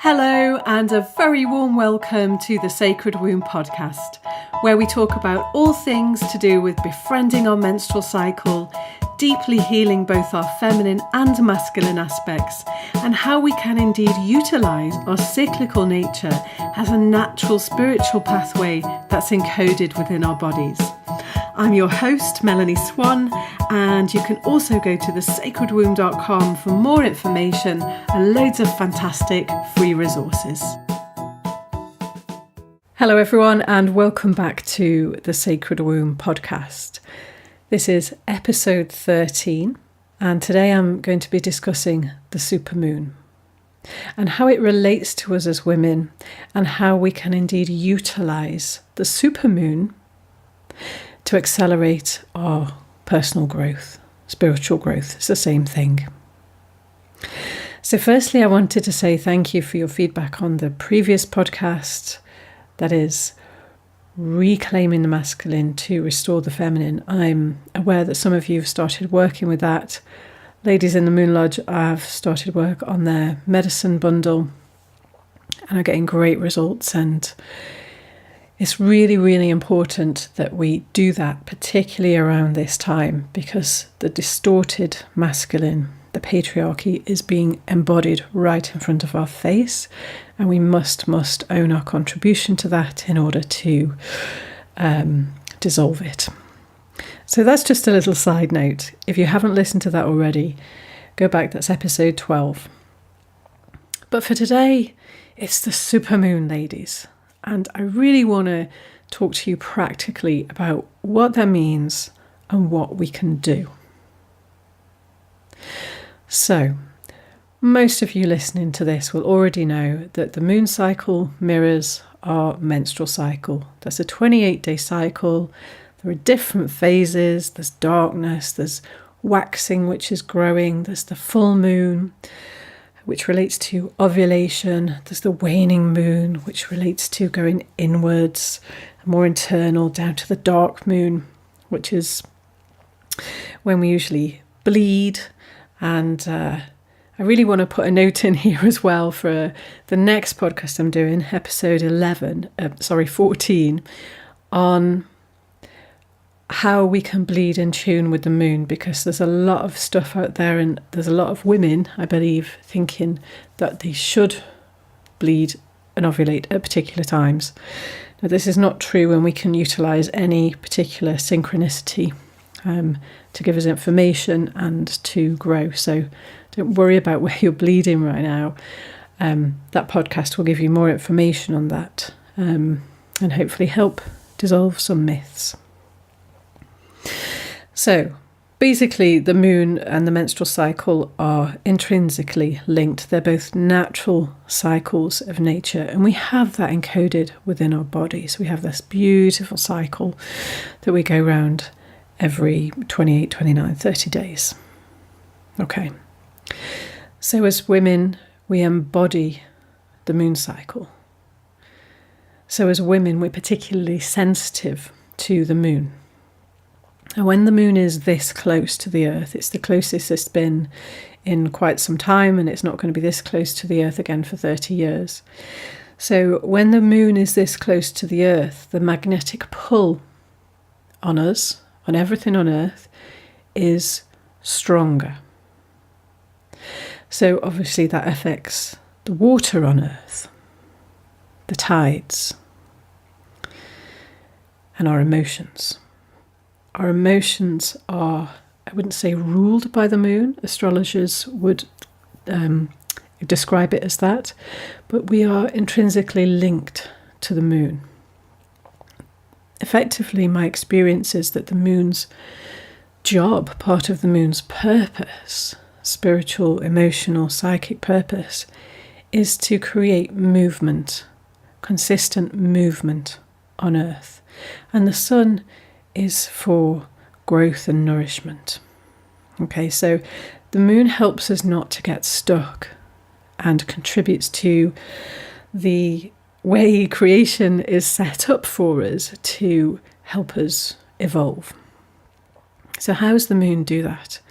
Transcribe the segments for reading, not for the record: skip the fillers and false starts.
Hello and a very warm welcome to the Sacred Womb podcast, where we talk about all things to do with befriending our menstrual cycle, deeply healing both our feminine and masculine aspects, and how we can indeed utilise our cyclical nature as a natural spiritual pathway that's encoded within our bodies. I'm your host, Melanie Swan, and you can also go to thesacredwomb.com for more information and loads of fantastic free resources. Hello everyone, and welcome back to the Sacred Womb podcast. This is episode 13, and today I'm going to be discussing the supermoon and how it relates to us as women, and how we can indeed utilise the supermoon to accelerate our personal growth, spiritual growth. It's the same thing. So firstly, I wanted to say thank you for your feedback on the previous podcast, that is reclaiming the masculine to restore the feminine. I'm aware that some of you have started working with that. Ladies in the Moon Lodge have started work on their medicine bundle and are getting great results, and it's really, really important that we do that, particularly around this time, because the distorted masculine, the patriarchy, is being embodied right in front of our face, and we must own our contribution to that in order to dissolve it. So that's just a little side note. If you haven't listened to that already, go back, that's episode 12. But for today, it's the supermoon, ladies. And I really want to talk to you practically about what that means and what we can do. So, most of you listening to this will already know that the moon cycle mirrors our menstrual cycle. That's a 28-day cycle. There are different phases. There's darkness, there's waxing, which is growing, there's the full moon, which relates to ovulation. There's the waning moon, which relates to going inwards, more internal, down to the dark moon, which is when we usually bleed. And I really want to put a note in here as well for the next podcast I'm doing, episode 14, on how we can bleed in tune with the moon, because there's a lot of stuff out there, and there's a lot of women, I believe, thinking that they should bleed and ovulate at particular times. Now, this is not true, and we can utilise any particular synchronicity to give us information and to grow. So don't worry about where you're bleeding right now. That podcast will give you more information on that, and hopefully help dissolve some myths. So basically, the moon and the menstrual cycle are intrinsically linked. They're both natural cycles of nature, and we have that encoded within our bodies. We have this beautiful cycle that we go round every 28, 29, 30 days. Okay. So as women, we embody the moon cycle. So as women, we're particularly sensitive to the moon. And when the moon is this close to the earth, it's the closest it's been in quite some time, and it's not going to be this close to the earth again for 30 years. So when the moon is this close to the earth, the magnetic pull on us, on everything on earth, is stronger. So obviously that affects the water on earth, the tides, and our emotions. Our emotions are, I wouldn't say ruled by the moon. Astrologers would describe it as that. But we are intrinsically linked to the moon. Effectively, my experience is that the moon's job, part of the moon's purpose, spiritual, emotional, psychic purpose, is to create movement, consistent movement on earth. And the sun is for growth and nourishment. Okay, so the moon helps us not to get stuck and contributes to the way creation is set up for us to help us evolve. So how does the moon do that?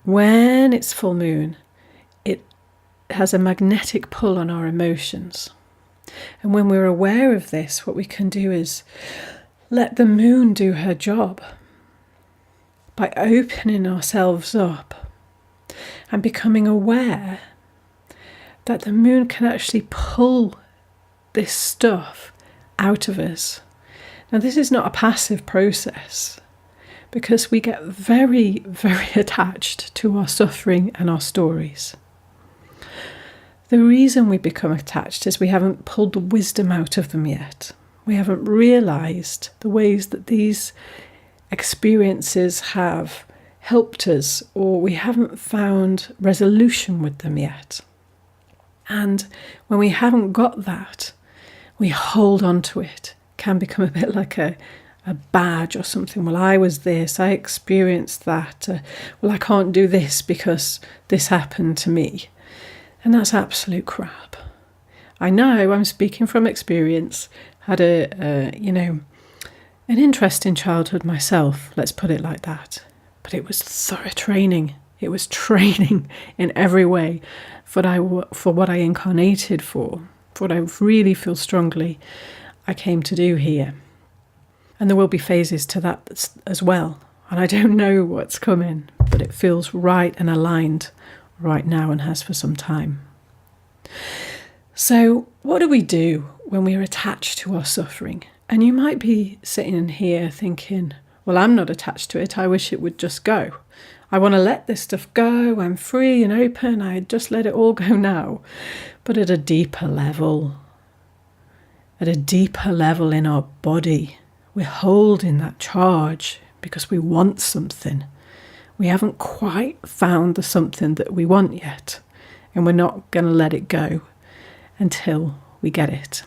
When it's full moon, it has a magnetic pull on our emotions. And when we're aware of this, what we can do is let the moon do her job by opening ourselves up and becoming aware that the moon can actually pull this stuff out of us. Now, this is not a passive process, because we get very, very attached to our suffering and our stories. The reason we become attached is we haven't pulled the wisdom out of them yet. We haven't realised the ways that these experiences have helped us, or we haven't found resolution with them yet. And when we haven't got that, we hold on to it. It can become a bit like a badge or something. Well, I was this, I experienced that. Well, I can't do this because this happened to me. And that's absolute crap. I know, I'm speaking from experience. Had an interesting childhood myself, let's put it like that. But it was thorough training. It was training in every way for what I incarnated for what I really feel strongly I came to do here. And there will be phases to that as well. And I don't know what's coming, but it feels right and aligned right now and has for some time. So what do we do when we're attached to our suffering? And you might be sitting here thinking, well, I'm not attached to it. I wish it would just go. I want to let this stuff go. I'm free and open. I just let it all go now. But at a deeper level in our body, we're holding that charge because we want something. We haven't quite found the something that we want yet. And we're not going to let it go until we get it.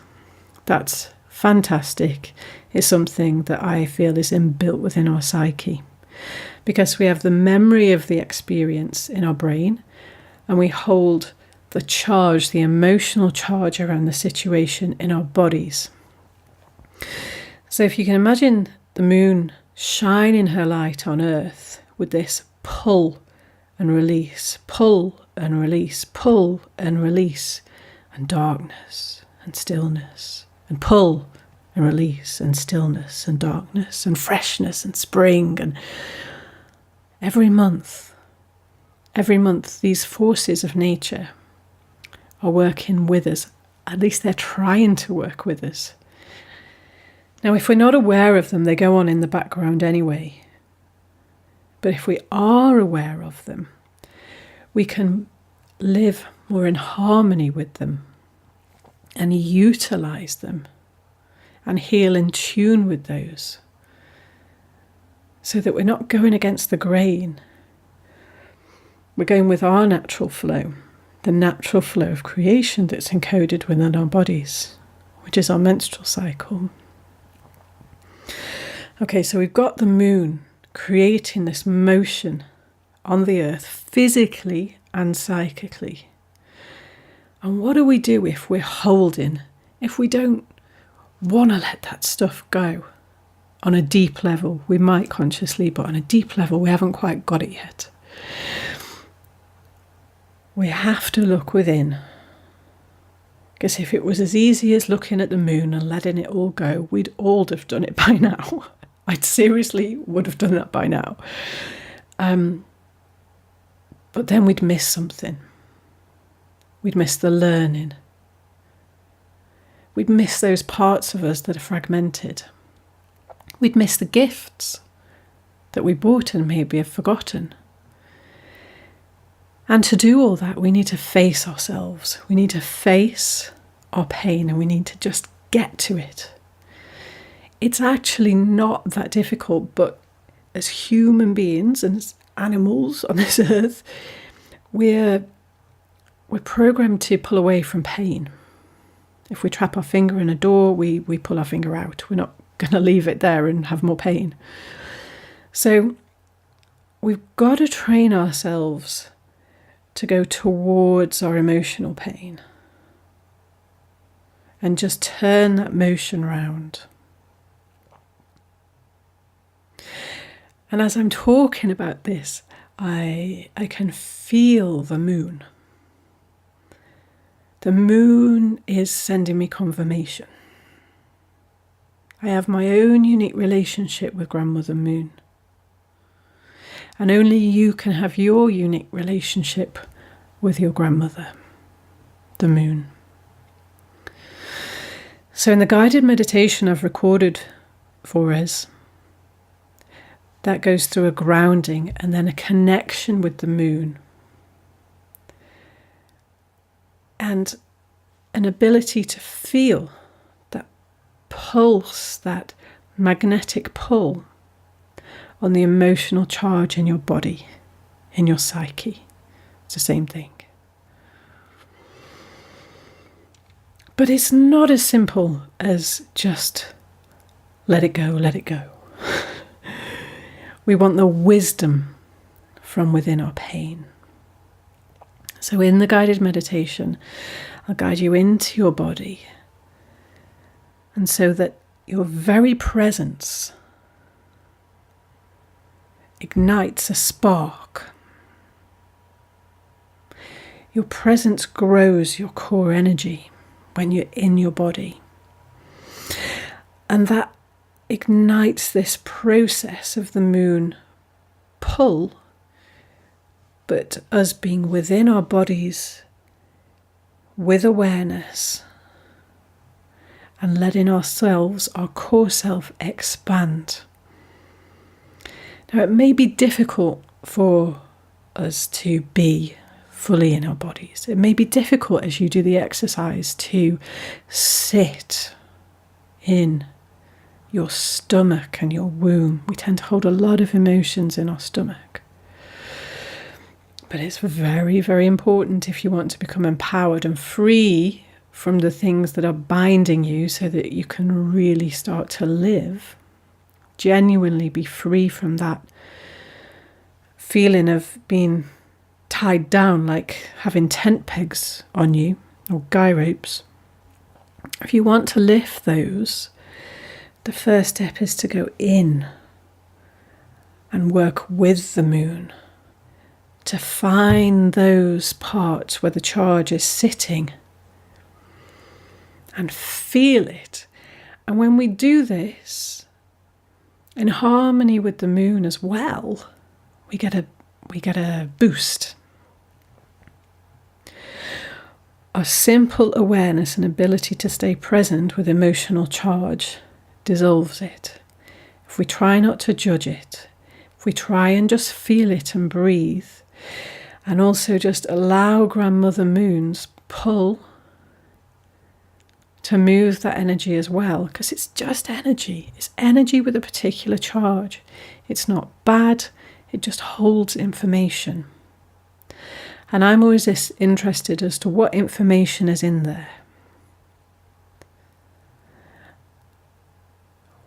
That's fantastic. It's something that I feel is inbuilt within our psyche, because we have the memory of the experience in our brain, and we hold the charge, the emotional charge around the situation in our bodies. So if you can imagine the moon shining her light on Earth with this pull and release, pull and release, pull and release, and darkness and stillness, and pull and release and stillness and darkness and freshness and spring. And every month these forces of nature are working with us. At least they're trying to work with us. Now, if we're not aware of them, they go on in the background anyway. But if we are aware of them, we can live more in harmony with them and utilize them and heal in tune with those, so that we're not going against the grain. We're going with our natural flow, the natural flow of creation that's encoded within our bodies, which is our menstrual cycle. Okay, so we've got the moon creating this motion on the earth, physically and psychically. And what do we do if we're holding, if we don't want to let that stuff go? On a deep level, we might consciously, but on a deep level, we haven't quite got it yet. We have to look within. Because if it was as easy as looking at the moon and letting it all go, we'd all have done it by now. I seriously would have done that by now. But then we'd miss something. We'd miss the learning. We'd miss those parts of us that are fragmented. We'd miss the gifts that we bought and maybe have forgotten. And to do all that, we need to face ourselves. We need to face our pain, and we need to just get to it. It's actually not that difficult, but as human beings and as animals on this earth, we're programmed to pull away from pain. If we trap our finger in a door, we pull our finger out. We're not going to leave it there and have more pain. So we've got to train ourselves to go towards our emotional pain and just turn that motion round. And as I'm talking about this, I can feel the moon. The moon is sending me confirmation. I have my own unique relationship with Grandmother Moon. And only you can have your unique relationship with your grandmother, the moon. So in the guided meditation I've recorded for us, that goes through a grounding and then a connection with the moon. And an ability to feel that pulse, that magnetic pull on the emotional charge in your body, in your psyche. It's the same thing. But it's not as simple as just let it go, let it go. We want the wisdom from within our pain. So in the guided meditation, I'll guide you into your body. And so that your very presence ignites a spark. Your presence grows your core energy when you're in your body. And that ignites this process of the moon pull, but us being within our bodies with awareness and letting ourselves, our core self, expand. Now, it may be difficult for us to be fully in our bodies. It may be difficult as you do the exercise to sit in your stomach and your womb. We tend to hold a lot of emotions in our stomach. But it's very, very important if you want to become empowered and free from the things that are binding you so that you can really start to live, genuinely be free from that feeling of being tied down, like having tent pegs on you or guy ropes. If you want to lift those, the first step is to go in and work with the moon to find those parts where the charge is sitting and feel it. And when we do this in harmony with the moon as well, we get a boost. Our simple awareness and ability to stay present with emotional charge dissolves it. If we try not to judge it, if we try and just feel it and breathe, and also just allow Grandmother Moon's pull to move that energy as well, because it's just energy. It's energy with a particular charge. It's not bad, it just holds information. And I'm always interested as to what information is in there.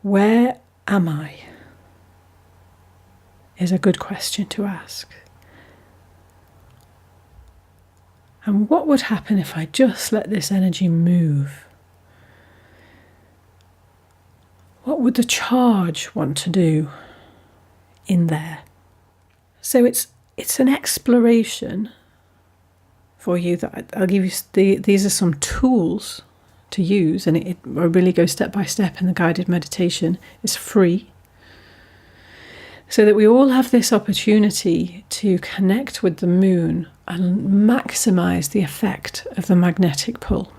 Where am I? Is a good question to ask. And what would happen if I just let this energy move? What would the charge want to do in there? So it's an exploration for you that I'll give you. These are some tools to use, and it really goes step by step in the guided meditation. It's free, so that we all have this opportunity to connect with the moon and maximize the effect of the magnetic pull.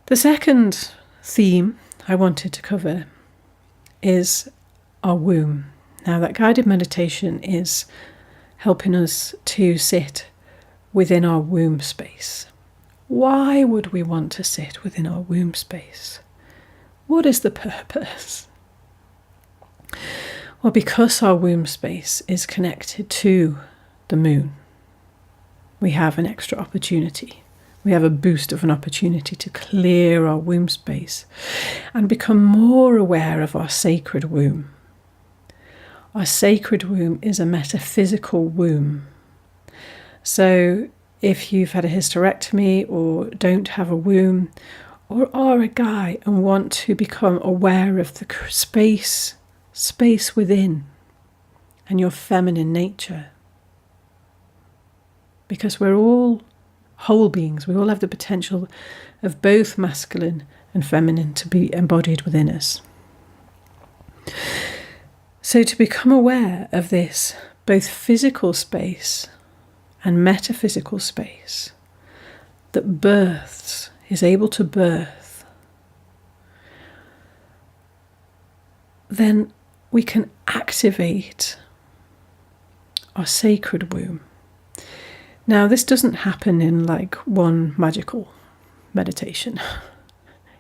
The second theme I wanted to cover is our womb. Now, that guided meditation is helping us to sit within our womb space. Why would we want to sit within our womb space? What is the purpose? Well, because our womb space is connected to the moon, we have an extra opportunity. We have a boost of an opportunity to clear our womb space and become more aware of our sacred womb. Our sacred womb is a metaphysical womb. So if you've had a hysterectomy or don't have a womb, or are a guy and want to become aware of the space within and your feminine nature, because we're all whole beings. We all have the potential of both masculine and feminine to be embodied within us. So to become aware of this, both physical space and metaphysical space, that births, is able to birth, then we can activate our sacred womb. Now, this doesn't happen in like one magical meditation.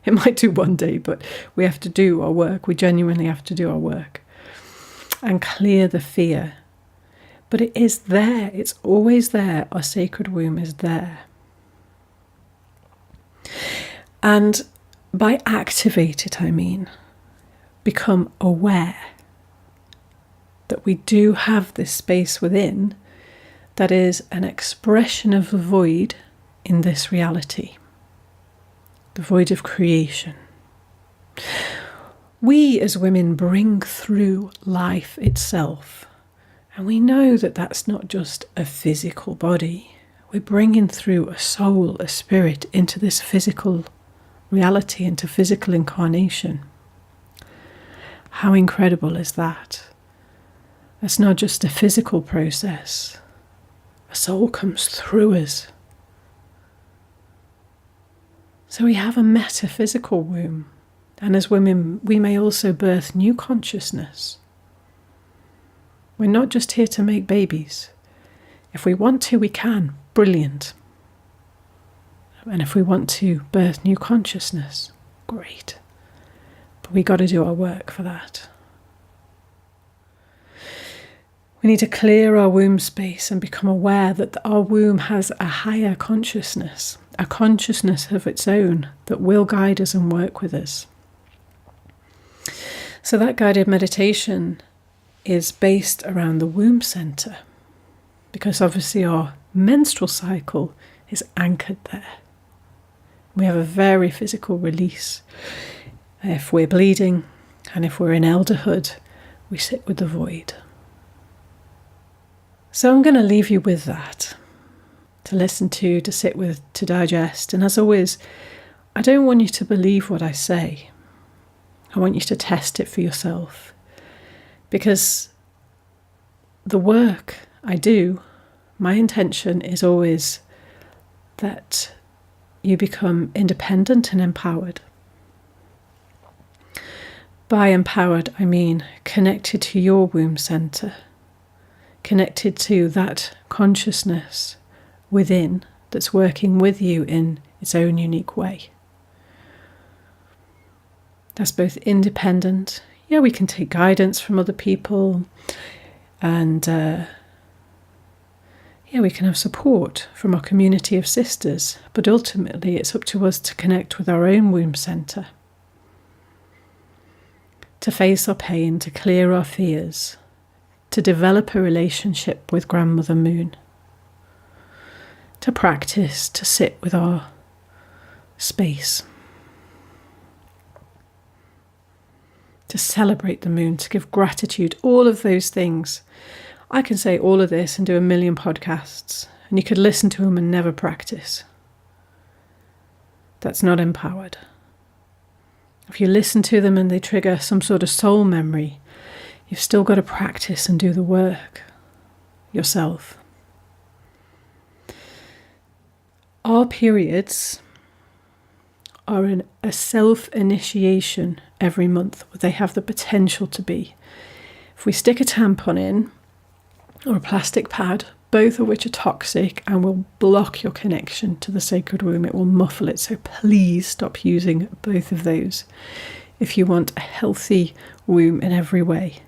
It might do one day, but we have to do our work. We genuinely have to do our work and clear the fear. But it is there. It's always there. Our sacred womb is there. And by activate it, I mean, become aware that we do have this space within that is an expression of the void in this reality, the void of creation. We as women bring through life itself, and we know that that's not just a physical body. We're bringing through a soul, a spirit into this physical reality, into physical incarnation. How incredible is that? It's not just a physical process. A soul comes through us. So we have a metaphysical womb. And as women, we may also birth new consciousness. We're not just here to make babies. If we want to, we can. Brilliant. And if we want to birth new consciousness, great. But we got to do our work for that. We need to clear our womb space and become aware that our womb has a higher consciousness, a consciousness of its own that will guide us and work with us. So that guided meditation is based around the womb center, because obviously our menstrual cycle is anchored there. We have a very physical release. If we're bleeding and if we're in elderhood, we sit with the void. So I'm going to leave you with that, to listen to sit with, to digest. And as always, I don't want you to believe what I say. I want you to test it for yourself. Because the work I do, my intention is always that you become independent and empowered. By empowered, I mean connected to your womb center, connected to that consciousness within that's working with you in its own unique way. That's both independent. Yeah, we can take guidance from other people, and we can have support from our community of sisters, but ultimately it's up to us to connect with our own womb centre, to face our pain, to clear our fears, to develop a relationship with Grandmother Moon, to practice, to sit with our space, to celebrate the moon, to give gratitude, all of those things. I can say all of this and do 1,000,000 podcasts, and you could listen to them and never practice. That's not empowered. If you listen to them and they trigger some sort of soul memory, you've still got to practice and do the work yourself. Our periods are a self-initiation every month. They have the potential to be. If we stick a tampon in, or a plastic pad, both of which are toxic and will block your connection to the sacred womb, it will muffle it. So please stop using both of those if you want a healthy womb in every way.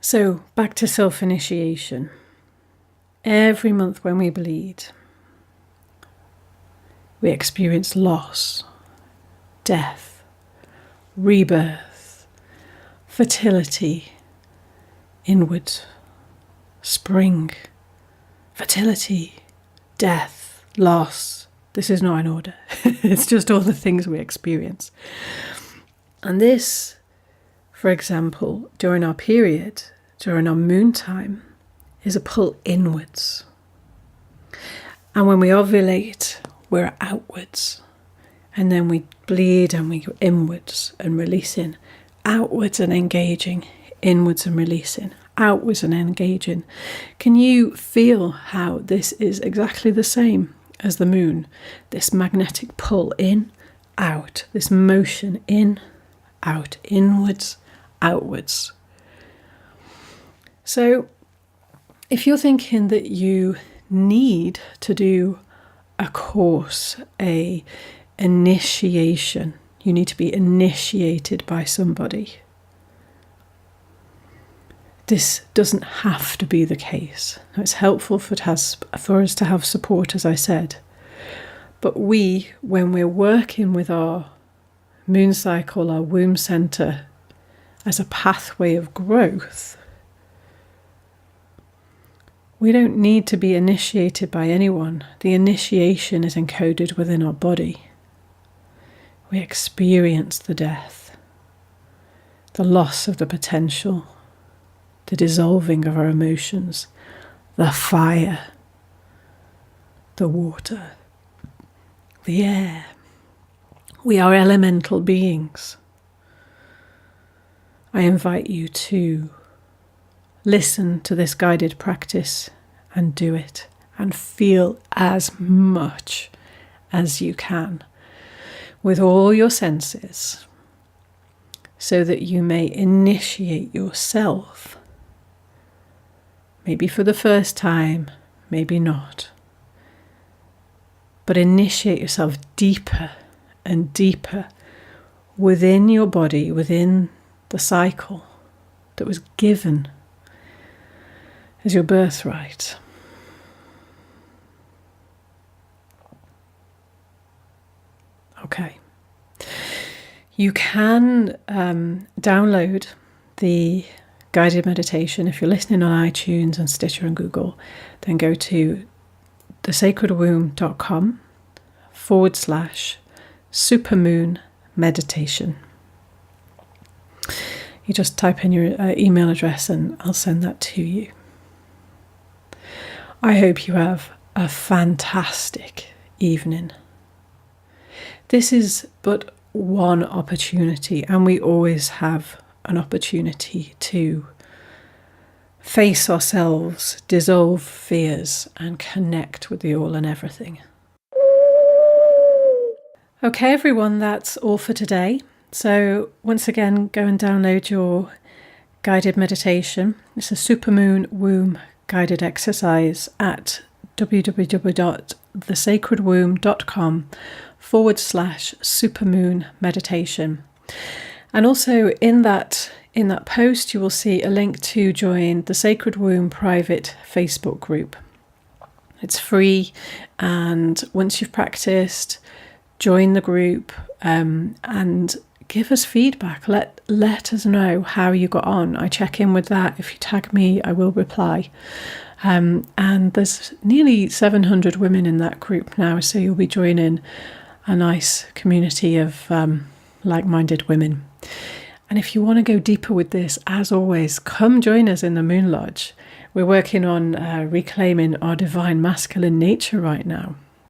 So back to self-initiation. Every month when we bleed, we experience loss, death, rebirth, fertility, inward, spring, fertility, death, loss. This is not in order. It's just all the things we experience. And this, for example, during our period, during our moon time, is a pull inwards. And when we ovulate, we're outwards. And then we bleed and we go inwards and releasing, outwards and engaging, inwards and releasing, outwards and engaging. Can you feel how this is exactly the same as the moon? This magnetic pull in, out, this motion in, out, inwards, outwards. So if you're thinking that you need to do a course, a initiation, you need to be initiated by somebody, this doesn't have to be the case. It's helpful for us to have support, as I said. But when we're working with our moon cycle, our womb center, as a pathway of growth, we don't need to be initiated by anyone. The initiation is encoded within our body. We experience the death, the loss of the potential, the dissolving of our emotions, the fire, the water, the air. We are elemental beings. I invite you to listen to this guided practice and do it and feel as much as you can with all your senses so that you may initiate yourself, maybe for the first time, maybe not, but initiate yourself deeper and deeper within your body, within the cycle that was given as your birthright. Okay. You can download the guided meditation. If you're listening on iTunes and Stitcher and Google, then go to thesacredwomb.com/Supermoon meditation. You just type in your email address and I'll send that to you. I hope you have a fantastic evening. This is but one opportunity, and we always have an opportunity to face ourselves, dissolve fears, and connect with the all and everything. Okay, everyone, that's all for today. So once again, go and download your guided meditation. It's a Supermoon womb guided exercise at www.thesacredwomb.com/Supermoon meditation. And also in that post, you will see a link to join the Sacred Womb private Facebook group. It's free, and once you've practiced, join the group and give us feedback. Let us know how you got on. I check in with that. If you tag me, I will reply. And there's nearly 700 women in that group now, so you'll be joining a nice community of like-minded women. And if you want to go deeper with this, as always, come join us in the Moon Lodge. We're working on reclaiming our divine masculine nature right now.